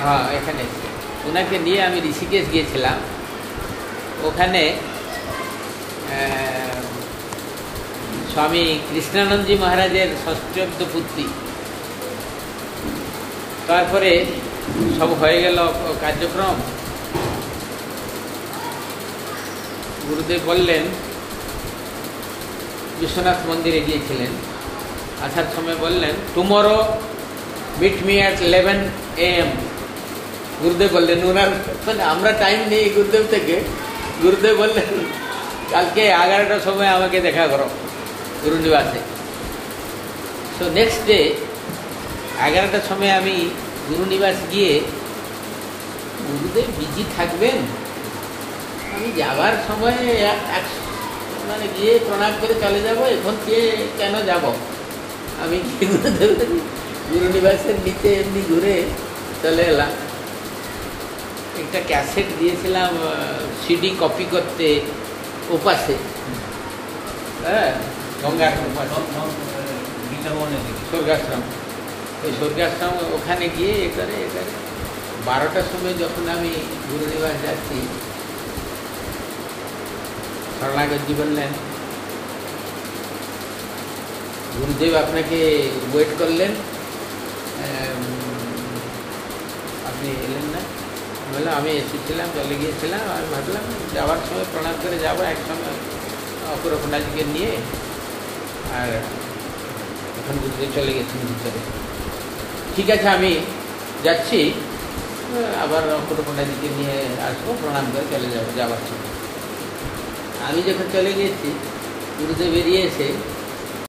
হ্যাঁ এখানে ওনাকে নিয়ে আমি ঋষিকেশ গিয়েছিলাম। ওখানে স্বামী কৃষ্ণানন্দজি মহারাজের ষষ্ঠীয়ব্দ পুত্রী। তারপরে সব হয়ে গেল কার্যক্রম। গুরুদেব বললেন, বিশ্বনাথ মন্দিরে গিয়েছিলেন, আসার সময় বললেন tomorrow meet me at 11 AM। গুরুদেব বললেন, ওনার মানে আমরা টাইম নেই গুরুদেব থেকে। গুরুদেব বললেন কালকে 11টার সময় আমাকে দেখা করো গুরুনিবাসে। সো নেক্সট ডে 11টার সময় আমি গুরুনিবাস গিয়ে, গুরুদেব বিজি থাকবেন, আমি যাবার সময় মানে গিয়ে প্রণাম করে চলে যাব, এখন কে কেন যাব। আমি গুরুদেবের গুরুনিবাসের নিচে এমনি ঘুরে চলে এলাম। একটা ক্যাসেট দিয়েছিলাম সিডি কপি করতে ওপাশে, হ্যাঁ গঙ্গার স্বর্গাশ্রম। ওই স্বর্গাশ্রম ওখানে গিয়ে এ করে 12টার সময় যখন আমি গুরুনিবাস যাচ্ছি, শরণাগতজি বললেন, গুরুদেব আপনাকে ওয়েট করলেন, আপনি এলেন না। বললাম আমি এসেছিলাম, চলে গিয়েছিলাম। আমি ভাবলাম যাওয়ার সময় প্রণাম করে যাবো একসঙ্গে অপরপনাজিকে নিয়ে। আর এখন গুরুদেব চলে গেছেন ভিতরে। ঠিক আছে আমি যাচ্ছি, আবার অপরপনাজিকে নিয়ে আসবো, প্রণাম করে চলে যাবো যাওয়ার সময়। আমি যখন চলে গিয়েছি, গুরুদেব বেরিয়ে এসে